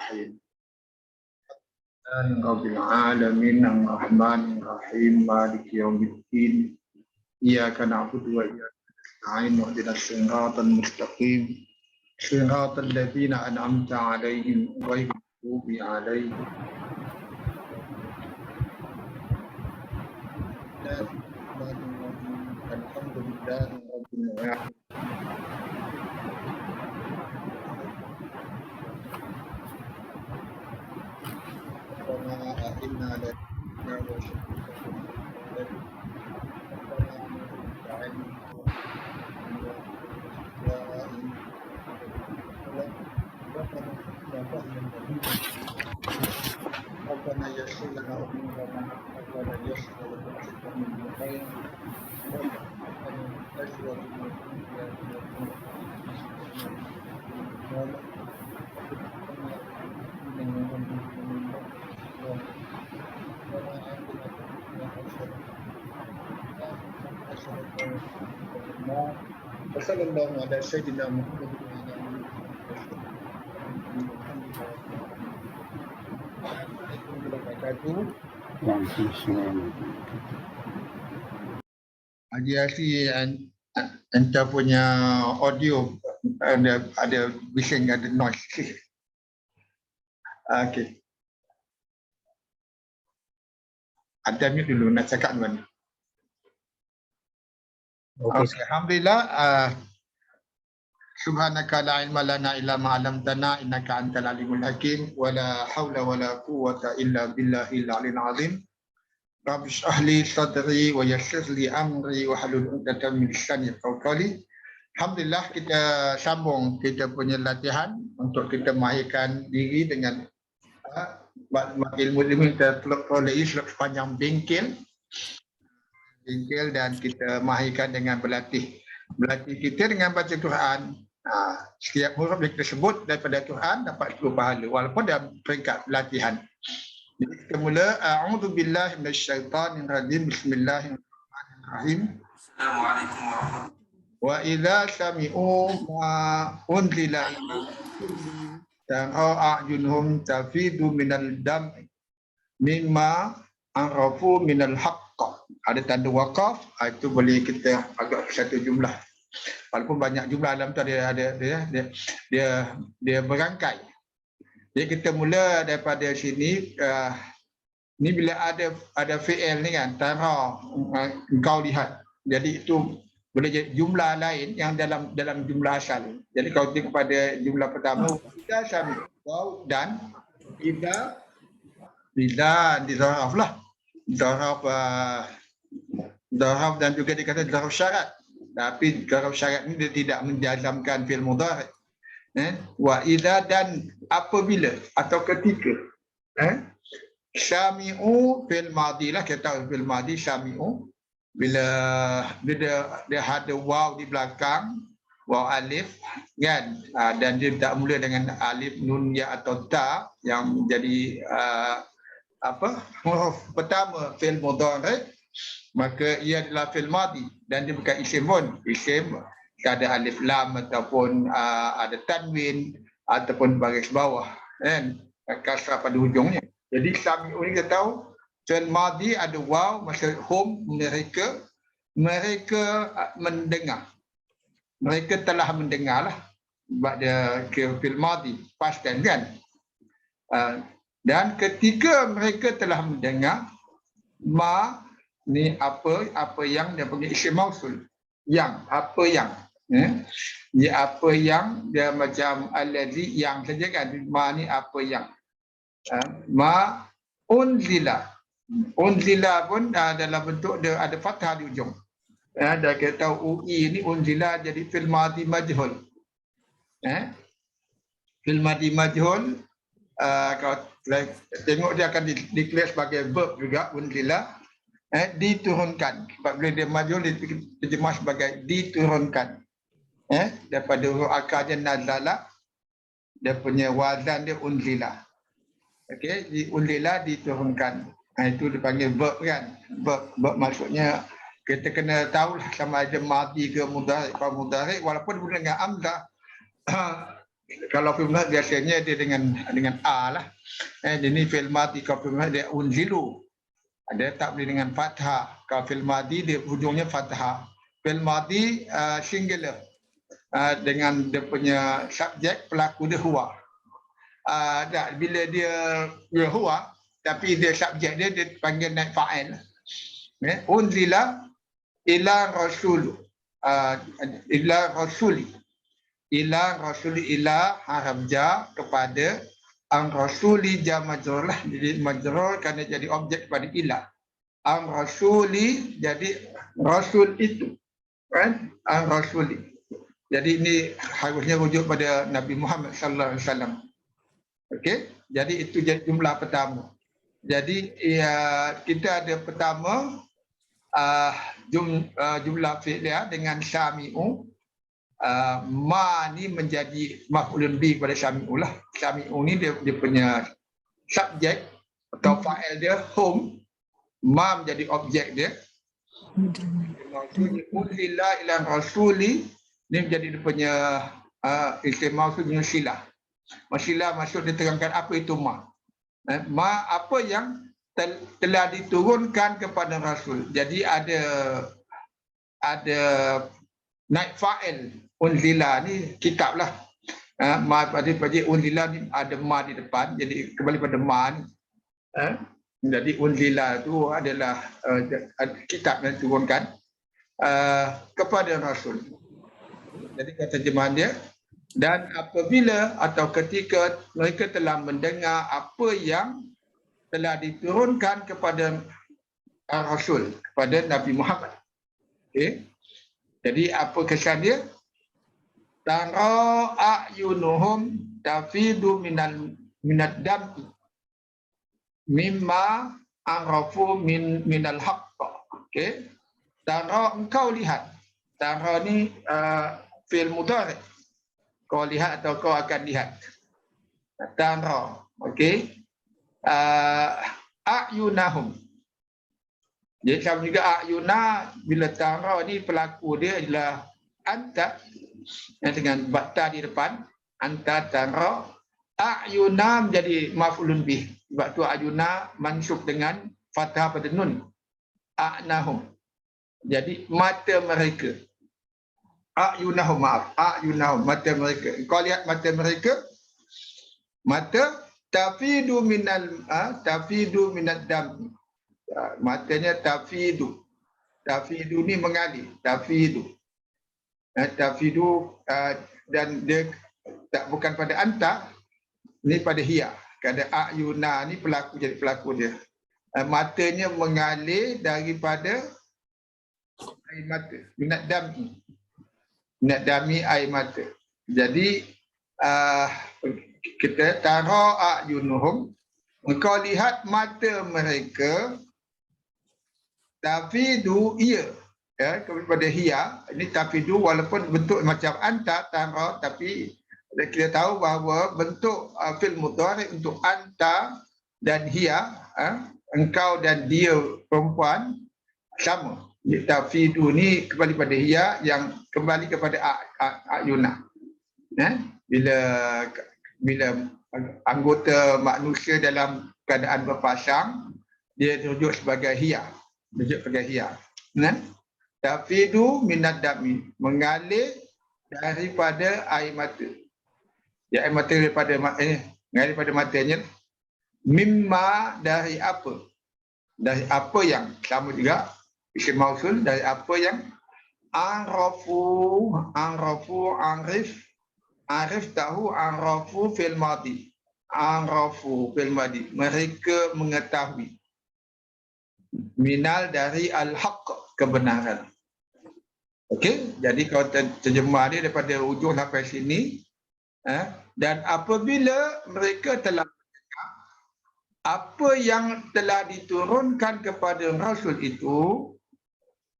Bismillahirrahmanirrahim. Rabbil alamin arrahmanir rahim maliki yaumiddin. Iyyaka na'budu wa iyyaka nasta'in ihdinas siratal mustaqim. Siratal ladzina an'amta 'alaihim ghairil maghdubi 'alaihim. Alhamdulillahi rabbil alamin. ربنا يسر لنا أمورنا ولا يسر لنا من خير وصلى الله على سيدنا محمد Haji Asri, anda punya audio ada bising, ada noise. Okey. Ada mute dulu, nak cakap mana? Okey, alhamdulillah. Subhanaka la ilma lana illa ma 'allamtana innaka antal alimul hakim wa la haula wa la quwwata illa billahil aliyil azim. Rabbi shrah li sadri wa yassir li amri wa hlul 'uqdatam min lisani yafqahu qawli. Alhamdulillah, kita sambung kita punya latihan untuk kita mahirkan diri dengan ilmu kita peroleh sepanjang bengkel dan kita mahirkan dengan berlatih kita dengan baca Quran. Setiap huruf yang kita sebut daripada Quran dapat 10 pahala walaupun dalam peringkat latihan. Jadi kita mula. A'udzubillahi minasyaitonirrajim. Bismillahirrahmanirrahim. Assalamualaikum warahmatullahi wabarakatuh. Wa idza sami'u ma unzila ta'ayunhum tafidu minal dam'i mimma arafu minal haqq. Ada tanda waqaf, itu boleh kita agak satu jumlah. Walaupun banyak jumlah dalam tu dia berangkai. Jadi kita mula daripada sini. Ni bila ada fi'il ni kan, tara, engkau lihat. Jadi itu boleh jadi jumlah lain yang dalam jumlah asal. Jadi kalau tengok pada jumlah pertama, kita sami waw dan bila dizaraf lah. Zaraf dan juga dikata zaraf syarat. Tapi zaraf syarat ni dia tidak menjazamkan fi'il mudhari'. Wa idza dan apabila atau ketika. Sami'u fi'il madhi lah, kita tahu fi'il madhi sami'u. Bila dia ada waw di belakang, waw alif kan, dan dia tak mula dengan alif, nun, ya atau ta yang menjadi huruf pertama fi'il mudhari', maka ia adalah fi'il madhi dan dia bukan isim pun. Isim ada alif lam ataupun ada tanwin ataupun baris bawah kan, kasrah pada hujungnya. Jadi sami'u ni kita tahu fi'il madhi ada waw, maksud hum, mereka mendengar. Mereka telah mendengarlah. Sebab dia fi'il madhi past tense kan. Dan ketika mereka telah mendengar, ma ni apa yang dia punya isim mausul. Yang, apa yang. Dia apa yang, dia macam allazi yang saja kan. Ma ni apa yang. Ma unzila. Unzila pun dalam bentuk dia ada fathah di ujung. Dah kita tahu UI ni unzila jadi fi'il madhi majhul. Fi'il madhi majhul, kalau tengok dia akan declare sebagai verb juga, unzila. Diturunkan. Sebab bila dia majhul diterjemah sebagai diturunkan. Daripada huruf akarnya nazala, dia punya wazan dia unzila. Okey, unzila diturunkan. Itu dipanggil verb kan. Verb maksudnya kita kena tahu sama ada madhi ke mudhari', walaupun dengan amzah kalau fi'il mudhari biasanya dia dengan a lah. Ini fi'il madhi kalau fi'il mudhari dia unzilu. Dia tak boleh dengan fathah. Kalau fi'il madhi dia hujungnya fathah. Fi'il madhi singular. Dengan dia punya subjek pelaku dia huwa. Bila dia huwa tapi dia subjek dia panggil naik fa'il. Unzila ila rasul. Ila rasuli. Ila rasuli ila harf jar kepada ang rasuli jar majrur lah. Jadi majrur kerana jadi objek pada ila. Ang rasuli jadi rasul itu. Kan? Ang rasuli. Jadi ini harusnya rujuk pada Nabi Muhammad sallallahu alaihi wasallam. Okey, jadi itu jumlah pertama. Jadi kita ada pertama jumlah fi'liyah dengan syami'u. Ma ni menjadi maf'ulun bi pada syami'u lah. Syami'u ni dia punya subjek atau fa'il dia hum. Ma menjadi objek dia. Maksudnya unzila ila rasuli ni menjadi dia punya isim mausul dengan silah. Silah maksud diterangkan apa itu ma. Ma apa yang telah diturunkan kepada Rasul. Jadi ada naik fa'il unzila ni kitab lah. Ma pada unzila ni ada ma di depan. Jadi kembali pada ma ni. Jadi unzila tu adalah kitab yang diturunkan kepada Rasul. Jadi kata terjemahan dia, dan apabila atau ketika mereka telah mendengar apa yang telah diturunkan kepada Rasul, kepada Nabi Muhammad. Okay. Jadi apa kesan dia? Tara a'yunuhum tafidu minad dam'i mimma arafu minal haqq. Okay. Tara engkau lihat. Tara ni fi'il mudhari'. Kau lihat atau kau akan lihat. Tara. Okey. A'yunahum. Jadi sama juga a'yuna bila tara ni pelaku dia adalah anta dengan bata di depan. Anta tara. A'yuna menjadi maf'ulun bih. Sebab tu a'yuna mansub dengan fathah pada nun. A'nahum. Jadi mata mereka. A'yunahum, maaf. A'yunahum, mata mereka. Kau lihat mata mereka. Mata tafidu minad dam. Matanya tafidu. Tafidu ni mengalir. Tafidu. Tafidu dan dia tak bukan pada anta, ni pada hiya. Kada a'yuna ni pelaku jadi pelaku dia. Matanya mengalir daripada air mata. Minad dam. Minad dami air mata. Jadi kita tara a'yunuhum, engkau lihat mata mereka tafidu ia kepada hiya. Ini tafidu walaupun bentuk macam anta tara, tapi kita tahu bahawa bentuk fi'il mudhari' untuk anta dan hiya, engkau dan dia perempuan sama. Tafidu ni kembali pada hiya yang kembali kepada a'yuna. Bila anggota manusia dalam keadaan berpasang, dia rujuk sebagai hiya. Rujuk sebagai hiya. Tafidu minad dami, mengalir daripada air mata. Ya, air mata daripada mengalir daripada matanya. Mimma, dari apa? Dari apa yang sama juga isim mausul, dari apa yang arif tahu, arafu fil madi. Arafu fil madi, mereka mengetahui. Minal, dari al-haq, kebenaran. Okey, jadi kalau terjemah ni daripada ujung sampai sini, dan apabila mereka telah apa yang telah diturunkan kepada Rasul itu,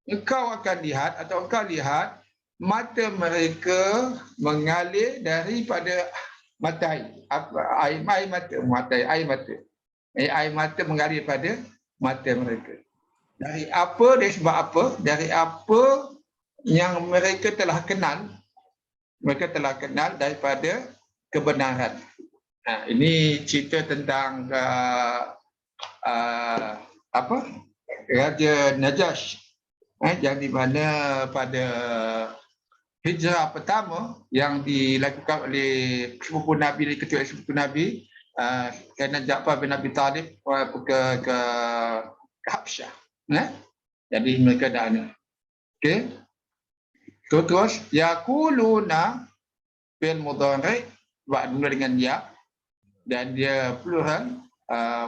engkau akan lihat atau engkau lihat mata mereka mengalir daripada mata air mata. Air mata mengalir pada mata mereka. Dari apa, dari sebab apa? Dari apa yang mereka telah kenal. Mereka telah kenal daripada kebenaran. Ini cerita tentang apa? Raja Najash, yang di mana pada hijrah pertama yang dilakukan oleh sepupu Nabi, ketua sepupu Nabi, Sayyidina Ja'far bin Abi Talib ke Habsyah. Jadi mereka dah ni. Okey. Terus yaquluna fil mudhari' buat mula dengan ya dan dia plural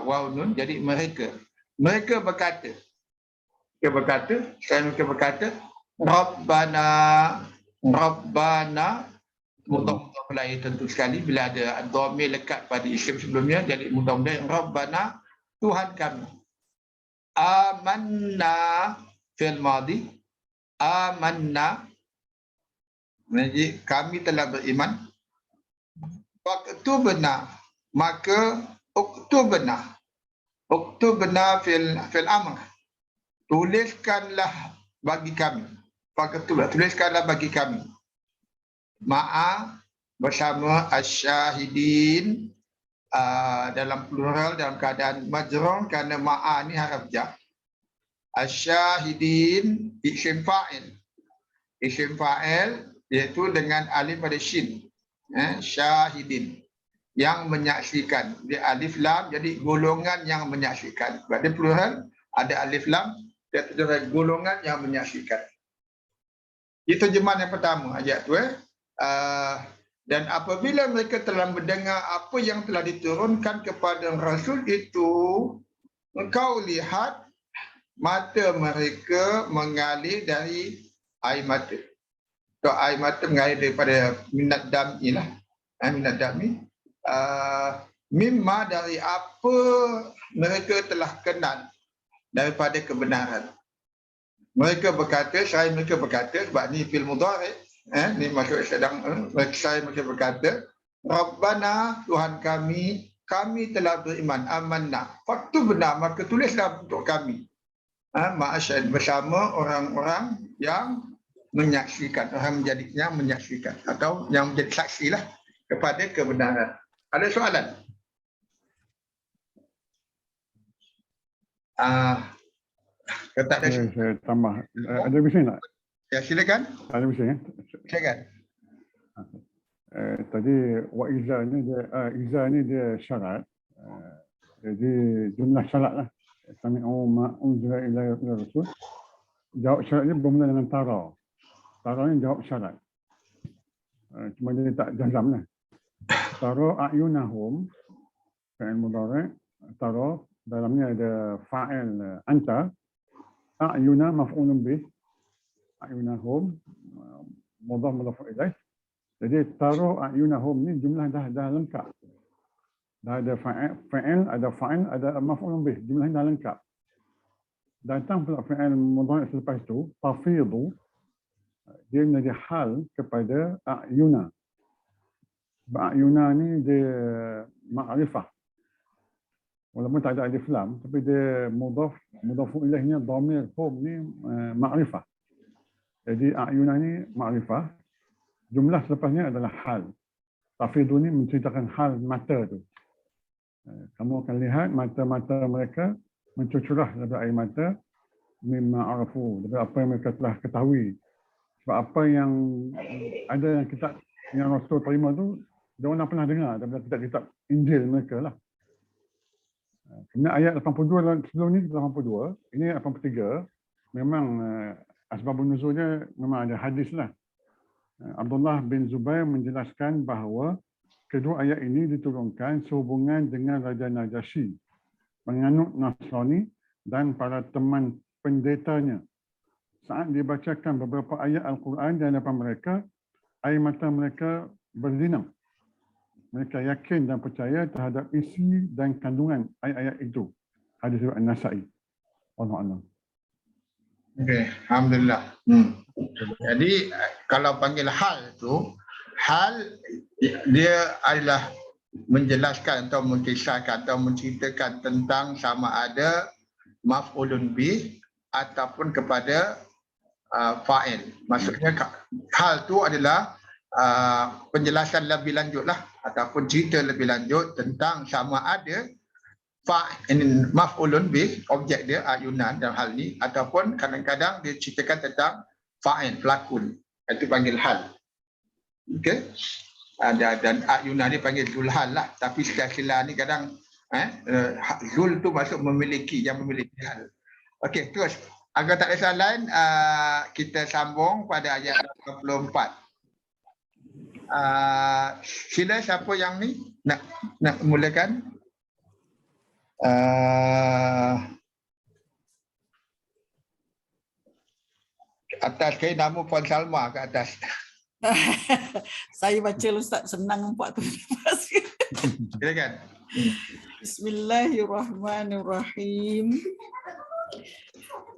waw nun, jadi mereka berkata, mereka berkata Rabbana mudhaf lain tentu sekali bila ada dhamir lekat pada isim sebelumnya, jadi mudhaf Rabbana, Tuhan kami. Amanna fil madi, amanna, jadi kami telah beriman. Waktubna, maka uktubna fil amr, tuliskanlah bagi kami. Waktubna, tuliskanlah bagi kami. Ma'a, bersama asyahidin, dalam plural, dalam keadaan majrur kerana ma'a ni haraf jar. Asyahidin isim fa'il. Isim fa'il iaitu dengan alif pada shin. Syahidin, yang menyaksikan. Dia alif lam, jadi golongan yang menyaksikan. Sebab dia plural, ada alif lam, dia terjemah golongan yang menyaksikan. Itu terjemahan yang pertama ayat tu. Dan apabila mereka telah mendengar apa yang telah diturunkan kepada Rasul itu, engkau lihat mata mereka mengalir dari air mata. Air mata mengalir daripada minat dam'i lah. Minat dam'i. Mimma, dari apa mereka telah kenal daripada kebenaran. Mereka berkata, mereka berkata, sebab ni fil mudhari', ni maksud sedang, mereka berkata, Rabbana, Tuhan kami telah beriman, amanna. Faktu benar, maka tulislah untuk kami. Ma'asyad, bersama orang-orang yang menyaksikan, orang yang menyaksikan atau yang menjadi saksi lah kepada kebenaran. Ada soalan? Tak ada. Saya tambah. Ada bising tak? Ya, silakan. Ada bising ya? Silakan. Tadi wa iza ni dia syarat. Jadi jumlah syarat lah. Sami'u ma unzila ila rasul. Jawab syaratnya bermula dengan tara. Tara ni jawab syarat. Cuma dia tak jazam lah. Tara a'yunahum, fa'il mudhari', tara dalamnya ada fa'il anta, a'yuna maf'ulun bih, a'yunahum mudhaf ilaih. Jadi tara a'yunahum ni jumlah dah lengkap. Dah ada fa'il, ada maf'ulun bih, jumlah dah lengkap. Datang pula fa'il mudhari' selepas tu, tafidu, dia menjadi hal kepada a'yuna. A'yuna ni dia ma'rifah. Walaupun tak ada alif lam, tapi dia mudhafu ilaihnya dhamir hum ni ma'rifah. Jadi a'yuna ni ma'rifah. Jumlah selepasnya adalah hal. Tafidu ni menceritakan hal mata tu. Kamu akan lihat mata-mata mereka mencucurah daripada air mata mimma arafu, daripada apa yang mereka telah ketahui. Sebab apa yang ada yang kitab yang Rasul terima tu, dia orang pernah dengar daripada kitab-kitab Injil mereka lah. Kemudian ayat 82 sebelum ni, 82, ini 83, memang asbabun nuzulnya memang ada hadis lah. Abdullah bin Zubair menjelaskan bahawa kedua ayat ini diturunkan sehubungan dengan Raja Najasyi, penganut Nasrani dan para teman pendetanya. Saat dibacakan beberapa ayat Al-Quran di hadapan mereka, air mata mereka berlinang. Mereka yakin dan percaya terhadap isi dan kandungan ayat-ayat itu. Hadis riwayat An-Nasa'i. Wallahu a'lam. Okey, alhamdulillah. Jadi kalau panggil hal tu, hal dia adalah menjelaskan atau mengisahkan atau menceritakan tentang sama ada maf'ulun bih ataupun kepada fa'il. Maksudnya hal tu adalah penjelasan lebih lanjut lah ataupun cerita lebih lanjut tentang sama ada maf'ulun bih, objek dia ayunan dalam hal ni, ataupun kadang-kadang dia ceritakan tentang fa'il, pelakon, itu panggil hal. Okey. Dan ayunan ni panggil zulhal lah, tapi istilah ni kadang zul tu maksud memiliki, yang memiliki hal. Okey, terus agar tak ada soalan lain, kita sambung pada ayat 84. Sila siapa yang ni nak mulakan? Atas ke nama Puan Salma ke atas. Saya baca Ustaz, senang nampak tu. Silakan. Bismillahirrahmanirrahim.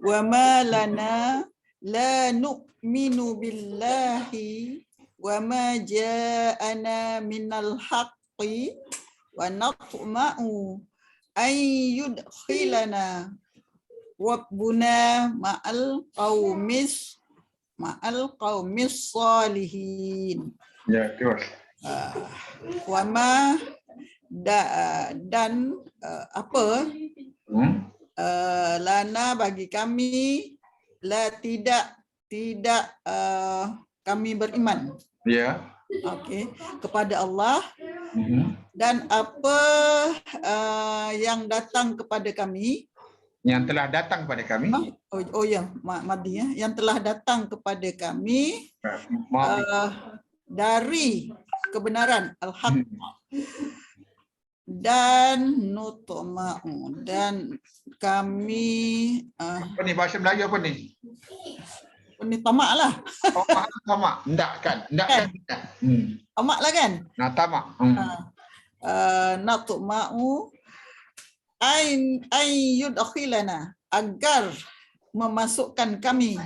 Wa ma lana la nu'minu billahi wa ma ja'ana minal haqqi wa natma'u an yudkhilana rabbuna ma'al qaumis salihin. Ya, terus. Wa ma dan apa lana bagi kami, la tidak kami beriman. Ya. Okey, kepada Allah dan apa yang datang kepada kami, yang telah datang kepada kami. Madi ya, yang telah datang kepada kami dari kebenaran al-haq, dan nutma'u, dan kami apa ni bahasa Melayu apa ni? Ini tamak lah. Tamak. Enggak kan? Tamak lah kan? Nah, tamak. Natma'u ay yudkhilana, agar memasukkan kami.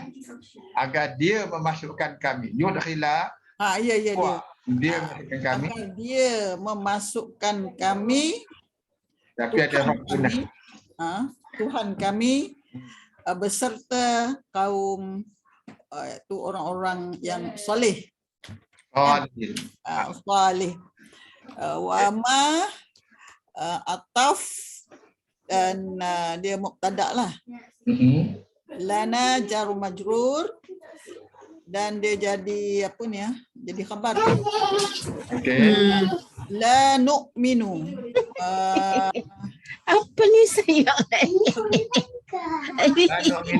Agar dia memasukkan kami. Yudkhila. Ya dia. Dia memasukkan kami. Agar dia memasukkan kami. Tapi ada Rabbuna. Tuhan kami beserta kaum itu orang-orang yang soleh. Salih. Wa ma ataf, dan dia mubtada lah. Lana jaru majrur, dan dia jadi apa ni ya? Jadi khabar. Okey. La nu'minu. Apa ni saya?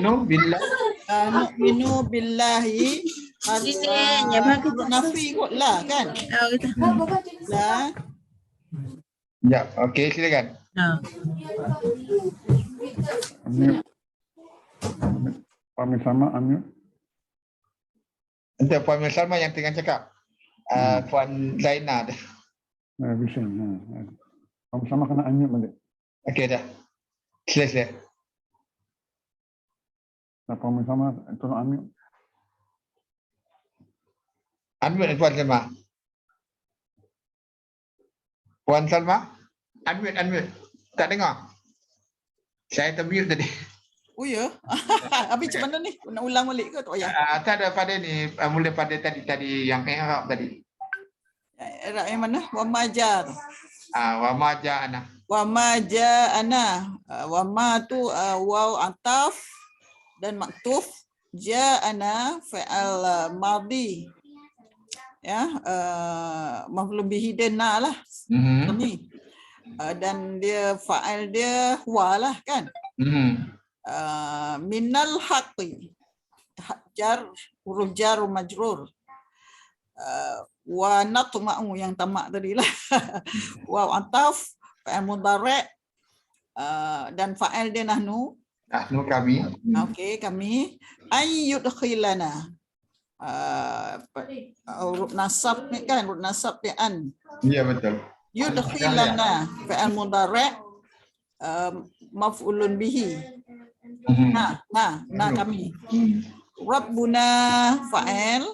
Nu'minu billahi. Nafi kot lah kan? La. Ya, okey, silakan. Puan Salma, unmute. Untuk Puan Salma yang tengah cakap. Puan Zaina. Bising. Puan Salma kena unmute balik. Okey dah. Sila. Puan Salma, tolong unmute. Unmute Puan Salma. Puan Salma, unmute. Tak dengar. Saya termute tadi. Oh ya? Habis macam mana ni? Nak ulang balik ke tak payah? Tak ada pada ni, mula pada tadi yang Arab tadi. Arab yang mana? Wa majar. Wa maja'ana. Wa maja'ana. Wa ma tu waw ataf dan maktuf. Ja'ana fa'al madhi. Ya, maf'ul bihi dana lah. Ni. Dan dia fa'il dia huwa lah kan? Minal haqqi, huruf jar majrur, wa natma'u yang tamak tadi lah. Wa ataf fa'il mudhari', dan fa'il dia nahnu kami. okey, kami. Ayyudkhilana, huruf nasab ni kan, huruf nasab dia an. Ya, betul. Yudkhilana fa'il mudhari', maf'ulun bihi. Kami. Rabbuna fa'il.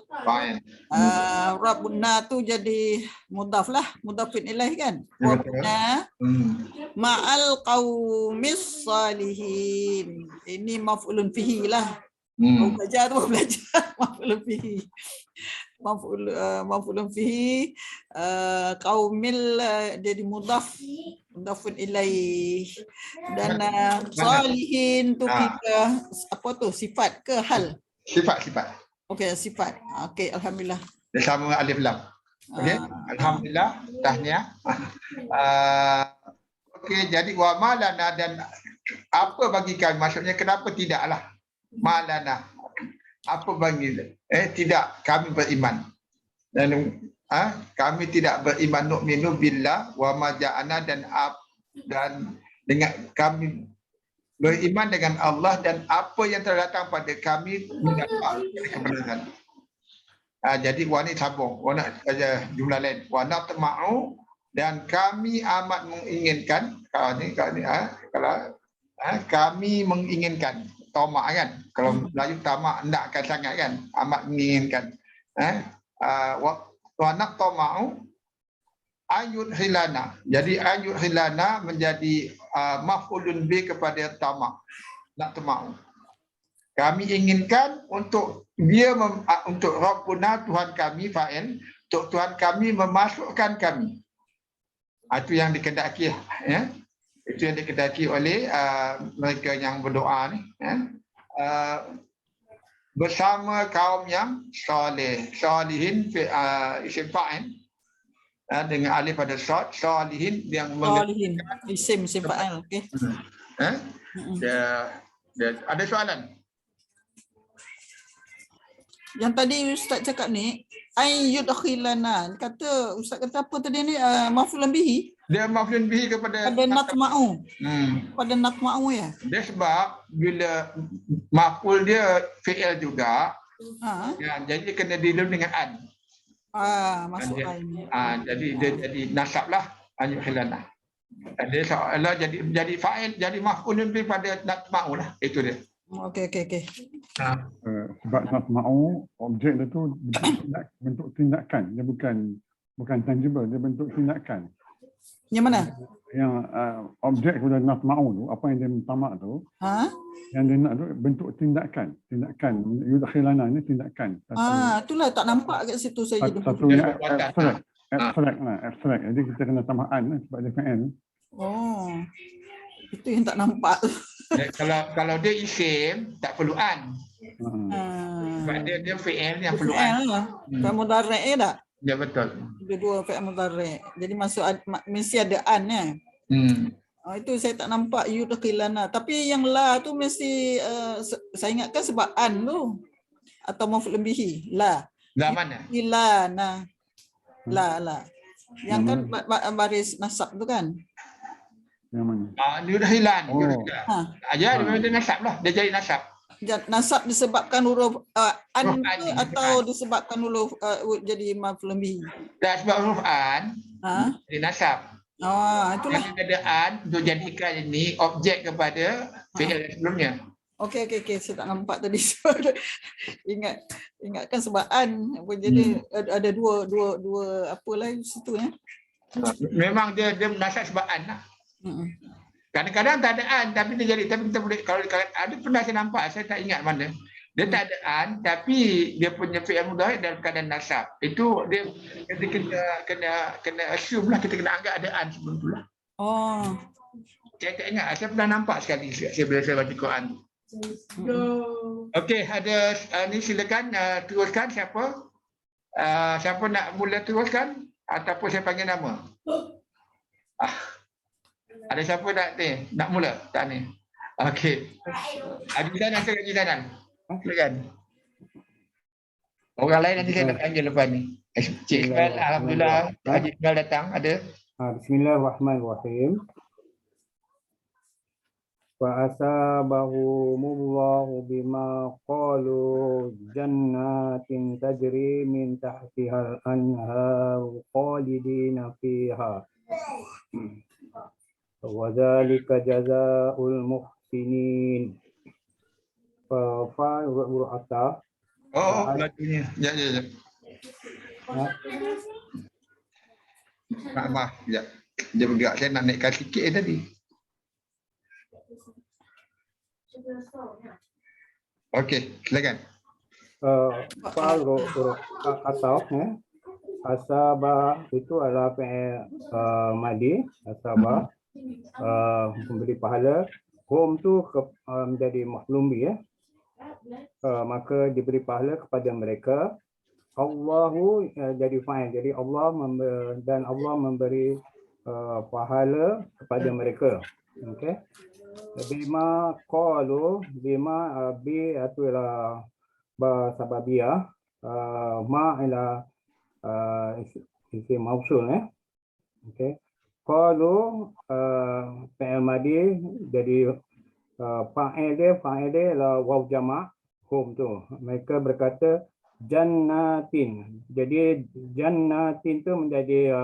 Rabbuna tu jadi mudhaf lah, mudhafin ilaih kan. Rabbuna ma'al qaumis salihin. Ini maf'ulun bihi lah. Belajar maf'ulun bihi. maf'ulun fihi, qaumil jadi mudafun ilaih, dan salihin tu kita apa tu, sifat ke hal? Sifat. Okey, sifat. Okey, alhamdulillah. Dia sama alif lam. Okey. Alhamdulillah, tahniah. Okey, jadi wa malana, dan apa bagi kami, maksudnya kenapa tidaklah malana, apa bagi tidak kami beriman, dan kami tidak beriman, nu'minu billah wa ma ja'ana, dan dengan kami beriman dengan Allah dan apa yang telah datang pada kami mendapat kebenaran. Jadi wa ni sambung, wa nak jumlah lain, wa natma'u, dan kami amat menginginkan. Kalau kami menginginkan, tamak kan, kalau Melayu tamak, nakkan sangat kan, amat menginginkan. Wa natma'u ayut hilana, jadi ayut hilana menjadi maf'ulun bi kepada tamak, natma'u. Kami inginkan untuk dia untuk Rabbuna, Tuhan kami, fa'il, untuk Tuhan kami memasukkan kami. Itu yang dikehendaki, ya. Itu yang dikehendaki oleh mereka yang berdoa ni, ya. Bersama kaum yang soleh, solihin isim fa'il, dengan alif pada shad, solihin yang Salihin, isim fa'il. Okey. Ada soalan? Yang tadi Ustaz cakap ni, ayyudkhilana, kata Ustaz kata apa tadi ni, maf'ulun bihi, Dia maf'ulun bihi kepada natma'u. Pada natma'u ya. Dia sebab bila maf'ul dia fi'il juga, ya, jadi kena dilem dengan an. Masuk an. Jadi dia jadi nasab lah, ayyudkhilana. Dia seolah jadi fa'il, jadi maf'ulun bihi pada natma'u lah, itu dia. Okey. Sebab natma'u, objek dia tu bentuk tindakan, dia bukan tangible, dia bentuk tindakan. Yang mana? Yang objek kepada natma'u tu, apa yang dia tamak tu, yang dia nak tu bentuk tindakan. Yudkhilana ni tindakan. Itulah tak nampak kat situ saya. Satu yang abstrak. Jadi kita kena tambah an sebab dia fa'il. Itu yang tak nampak. Kalau dia isim tak perlu an. Sebab dia fi'il yang perlu an. Fi'il mudhari' tak? Ya, betul. Ada dua fi'il mudhari'. Jadi masuk mesti ada an ya. Itu saya tak nampak yudkhilana. Tapi yang la tu mesti saya ingatkan sebab an tu, atau maf'ulun bihi. La mana? Ilana. La. Yang kan baris nasab tu kan? Yang mana? Yudkhilan. Dia memang nasab lah. Dia jadi nasab. Nasab disebabkan huruf an ke, atau disebabkan huruf jadi maf'ulun bihi? Tak, sebab huruf an jadi nasab. Itulah. Yang ada an untuk jadikan ini objek kepada fi'il sebelumnya. Okey. Saya tak nampak tadi. Ingatkan sebab an. Jadi ada dua apalah situ ya. Memang dia nasab sebab an lah. Kadang-kadang tak ada an tapi dia jadi, tapi kita boleh, kalau ada pernah saya nampak, saya tak ingat mana, dia tak ada an tapi dia punya fi'il mudhari' dalam keadaan nasab. Itu dia kena assume lah, kita kena anggap ada an sebelum tu lah. Saya tak ingat, saya pernah nampak sekali bila saya baca Quran. Okey, ada ni, silakan teruskan. Siapa nak mula teruskan ataupun saya panggil nama? Ada siapa nak mula? Tak ni. Okey. Haji Zanan, silakan. Orang lain nanti saya nak panggil lepas ni. Cik Ismail, alhamdulillah. Haji Ismail datang, ada. Bismillahirrahmanirrahim. Wa asabahumullahu bima qalu jannatin tajri min tahtihal anhar khalidina fiha. Wa dzalika jazaa'ul muhsinin. Fa urata. Lagunya. Ya. Maaf. Ya. Dia bergerak, saya nak naikkan sikit tadi. Okey, silakan. Fa'al atau asabah itu adalah fi'il madi, asabah memberi pahala. Hum tu menjadi maf'ul bih, ya. Maka diberi pahala kepada mereka. Allahu jadi fa'il. Jadi Allah dan Allah memberi pahala kepada mereka. Okey. Bima qalu, bima bi itu ialah sababiyah, ma ialah isim mausul, ya. Okey. Qalu fi'il madi, jadi fa'il dia ialah waw jama' hum tu. Mereka berkata jannatin. Jadi jannatin tu menjadi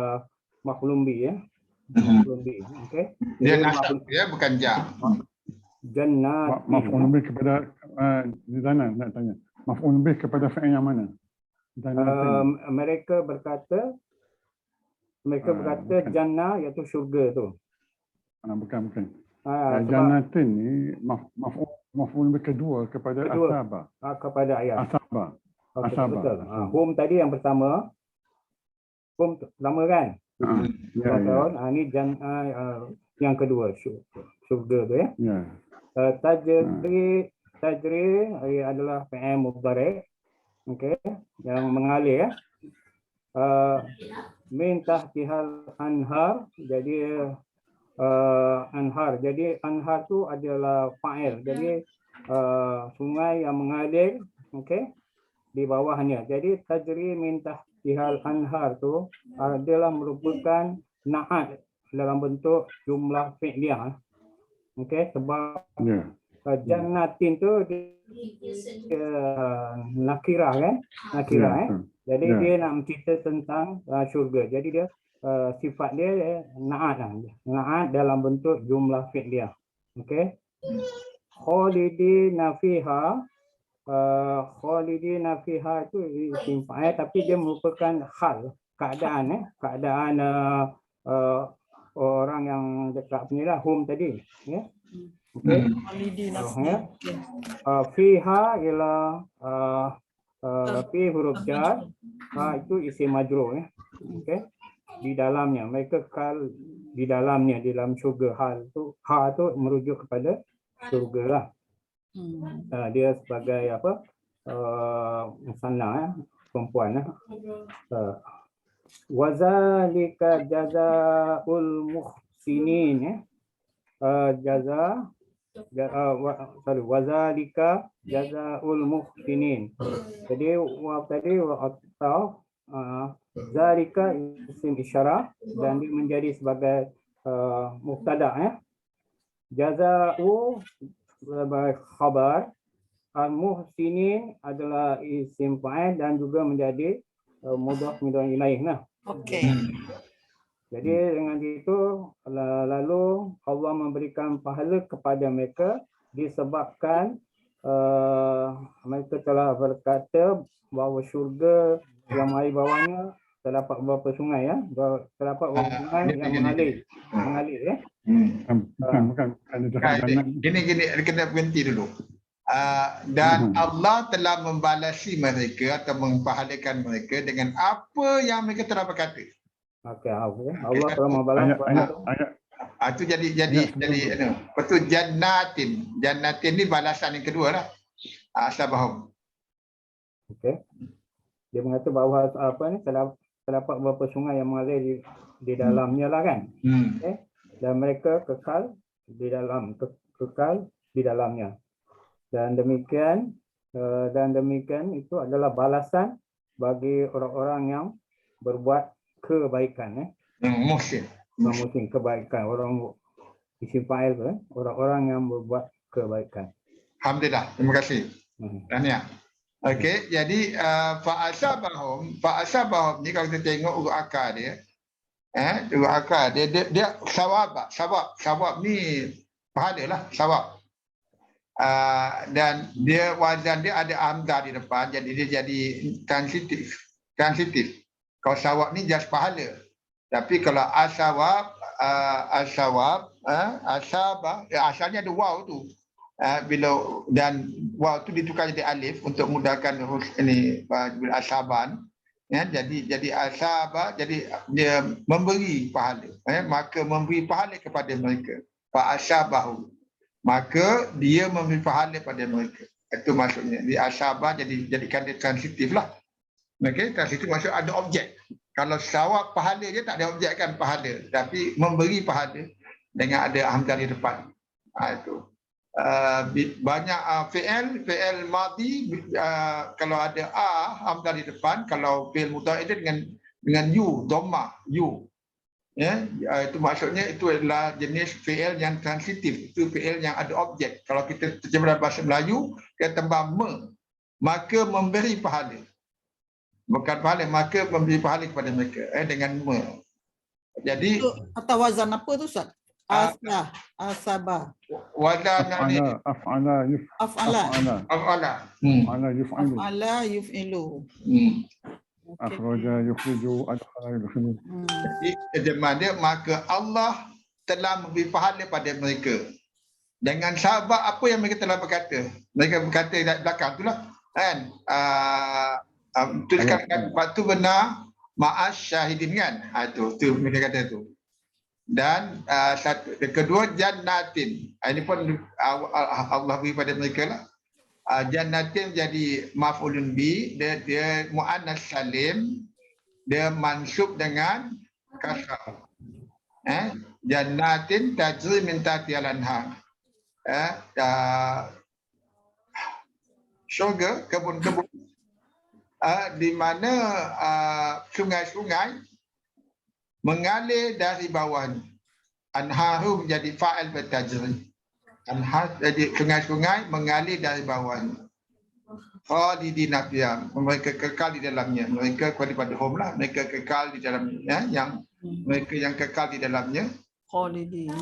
maf'ul bih, ya. Maf'ul bih. Okey. Dia nasab, ya, bukan ja. Jannatin. Maf'ul bih kepada Zanan nak tanya. Maf'ul bih kepada fi'il yang mana? Mereka berkata bukan. jannah iaitu syurga tu. Bukan. Sebab Jannatin ni maf'ul bih kedua kepada Kedua. asabah. kepada ayat. Asabah. Okey, asabah. betul. Hum tadi yang pertama. Hum lama kan? Ya. Ini yang kedua, syurga tu, ya. Ya. Tajri adalah fi'il mudhari', okey, yang mengalir, ya. Min tahtihal anhar, jadi anhar. Jadi anhar tu adalah fa'il. Jadi sungai yang mengalir, okey, di bawahnya. Jadi tajri min tahtihal anhar tu adalah merupakan na'at dalam bentuk jumlah fi'liyah. Okey, sebab jannatin tu nakirah, kan? Nakirah, Jadi dia nak mencerita tentang syurga. Jadi dia sifat dia na'at lah. Na'at dalam bentuk jumlah fi'liyah. Okey. Khalidina fiha. Khalidina fiha itu isim fa'il, tapi dia merupakan hal, keadaan, keadaan orang yang dekat ni lah, hum tadi, ya. Okey. Fiha ialah fi huruf jar, itu isim majrur, ya. Okey. Di dalamnya, mereka kekal di dalamnya, di dalam syurga. Hal tu, ha tu merujuk kepada syurga lah. Dia sebagai apa? Musanna, perempuan. Wazalika jazaul muhsinin, wazalika jazaul muhsinin. Jadi tadi atau zalika isim isyarah dan dia menjadi sebagai mubtada, ya. Jazau sebagai khabar, al-muhsinin adalah isim fa'il dan juga menjadi mudhaf ilaih. Okey. Jadi dengan itu lalu Allah memberikan pahala kepada mereka disebabkan mereka telah berkata bahawa syurga yang air bawahnya terdapat beberapa sungai, ya. Terdapat beberapa sungai yang mengalir, ya. Bukan. Gini, kena berhenti dulu. Dan Allah telah membalasi mereka atau mempahalakan mereka dengan apa yang mereka telah berkata. Okey, Allah telah membalas Itu jadi betul. Jannatin ni balasan yang kedua lah. Asabahum. Okey. Dia mengata bahawa terdapat beberapa sungai yang mengalir di dalamnya lah, kan. Okay. Dan mereka kekal di dalamnya. Dan demikian itu adalah balasan bagi orang-orang yang berbuat kebaikan, Muhsin kebaikan, orang isim fa'il tu, orang-orang yang berbuat kebaikan. Alhamdulillah, terima kasih. Tahniah. Okey, jadi fa'asabahum ni kalau kita tengok urut akar dia, urut akar dia sawab ni pahala lah, sawab. Dan dia wazan dia ada hamzah di depan, jadi dia jadi transitif. Kalau sawab ni just pahala. Tapi kalau asabah, asalnya ada waw tu. bila dan waw tu ditukar jadi alif untuk mudahkan huruf ini bil asaban, ya, jadi asaba, jadi dia memberi pahala, maka memberi pahala kepada mereka, fa asabahu, maka dia memberi pahala pada mereka. Itu maksudnya di asaba, jadikan dia transitif lah. Okey, transitif maksud ada objek. Kalau sawab pahala dia tak ada objek kan pahala, tapi memberi pahala dengan ada hamzah di depan. Itu banyak fi'il madhi, kalau ada hamzah di depan, kalau fi'il mudhari itu dengan yu, dhammah yu, ya, itu maksudnya itu adalah jenis fi'il yang transitif, itu fi'il yang ada objek. Kalau kita terjemah bahasa Melayu, kita tambah maka memberi pahala, bukan pahala, maka memberi pahala kepada mereka dengan jadi Itu atau wazan apa tu Ustaz? Asabah. wazan ni af'ala yuf'ilu, Af'ala yuf'ilu. akhraja yukhriju, adkhala yudkhilu. Jadi terjemah dia, maka Allah telah memberi pahala pada mereka dengan sebab apa yang mereka telah berkata. Mereka berkata di belakang itulah kan, tuliskan waktu benar ma'as syahidin kan, tu mereka kata tu. Dan kedua jannatin, ini pun Allah beri pada mereka lah. Jannatin jadi maf'ulun bi, dia muannas salim, dia mansub dengan kasrah. Jannatin tajri min tahtihal anhar. Syurga, kebun-kebun di mana sungai-sungai mengalir dari bawahnya. Anharu menjadi fa'il bertajri. Anhar jadi sungai-sungai mengalir dari bawahnya. Khalidina fiha, mereka kekal di dalamnya. Mereka daripada home lah, mereka kekal di dalamnya, yang mereka yang kekal di dalamnya. Khalidin.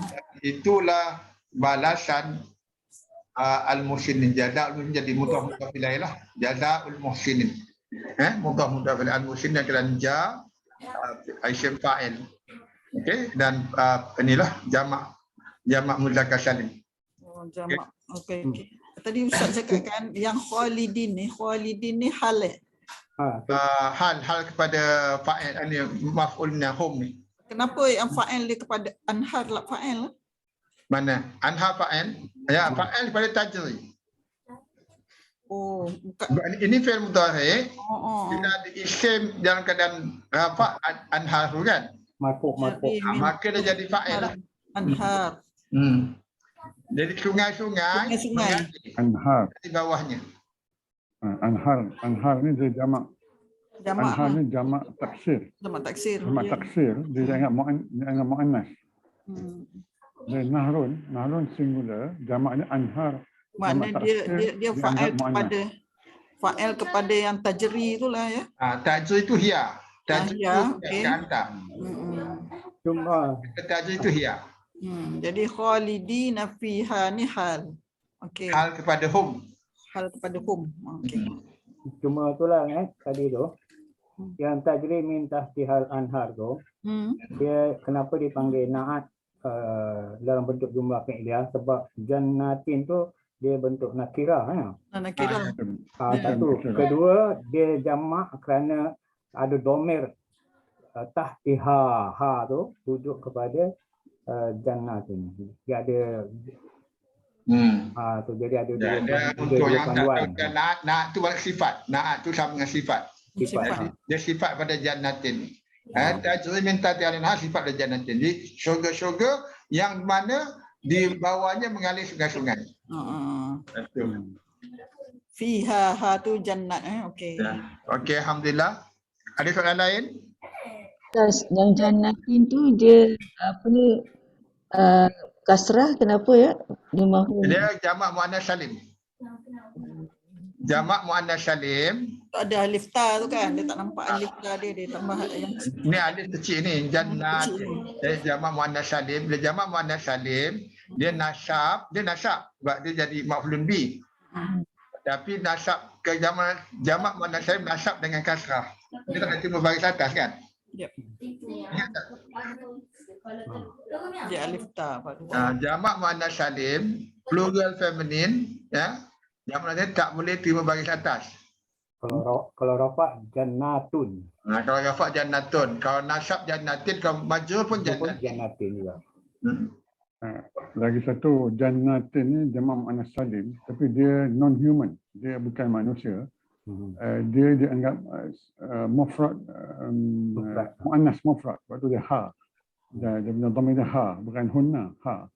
Itulah balasan al-muhsinin. Jazaa'ul jadi mudhaf ilaih lah. Jazaa'ul muhsinin. Mudhaf ilaih al-muhsinin yang kena ja isim fa'il. Okey, dan inilah jamak muzakkar salim. Jamak. Okey. Tadi Ustaz cakap kan yang khalidin ni hal hal kepada fa'il ni, maf'ulnya hum ni. Kenapa yang fa'il dia kepada anhar lah fa'il? Mana? Anhar fa'il? Ya, fa'il kepada tajri. Oh, bukan. Ini fi'il mudhari. Bila ada isim dalam keadaan rafa' anhar kan? Marfu'. Maka dia jadi fa'il lah. Anhar. Jadi sungai-sungai Anhar. di bawahnya. Anhar ni dia jamak. Anhar ni jamak taksir. Jamak taksir. Jamak taksir dia ingat muannas. Dan nahrun singular, jamaknya anhar. Makna dia fa'il kepada yang tajri itulah ya. Tajri itu hiya. Tajri itu kata. Cuma Tajri itu hiya. Jadi khalidina fiha ni hal. Okey. Hal kepada hum. Hal kepada hum. Okey. Cuma itulah tadi tu. Yang tajri min tahtihal anhar tu, dia kenapa dipanggil na'at dalam bentuk jumlah fi'liyah, sebab jannatin tu dia bentuk nakirah ya. Nakirah. Satu. Kedua, dia jamak kerana ada domir tahtiha, ha tu rujuk kepada jannatin. Dia ada tu jadi ada untuk yang tak naat tu sifat. Naat tu sama dengan sifat. Dia sifat pada jannatin. Tajri min tahtihal anhar sifat pada jannatin. Jadi syurga-syurga yang mana di bawahnya mengalir sungai-sungai. Fiha ha tu jannat okey. Okey, alhamdulillah. Ada soalan lain? Yang jannatin tu dia apa ni kasrah, kenapa ya? Dia jamak muannas salim. Jamak muannas salim. Ada alif ta tu kan, dia tak nampak alif ta dia tambah yang Ni alif kecil ni, jannat. Dia jamak muannas salim. Bila jamak muannas salim, dia nasab sebab dia jadi maf'ulun bi. Tapi nasab ke jamak muannas salim nasab dengan kasrah. Dia tak ada timur baris atas kan? Jap. Ingat tak? Dia alif ta Pak. Jamak muannas salim, plural feminin, ya. Jamak muannas tak boleh terima baris atas. Kalau rafa jannatun. Kalau rafa' jannatun, kalau nasab jannatin, kalau majrur pun Jannat. jannatin. Jannatin juga. Lagi satu, jannatin ni jamak muannas salim, tapi dia non-human, dia bukan manusia. Dia dianggap mufrad, muannas mufrad, waktu dia ha. Dia punya dhamir dia ha, bukan hunna, ha.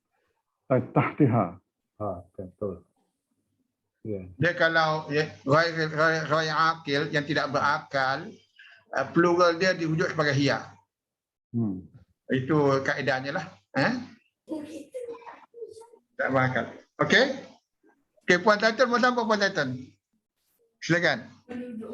Tahtiha. Betul. Ya. Dia kalau ghair akil, yang tidak berakal, plural dia diwujud sebagai hiya. Itu kaedahnya lah. Tak berakal. Okey? Okey, Puan Titan, mau sambung Puan Titan? Silakan.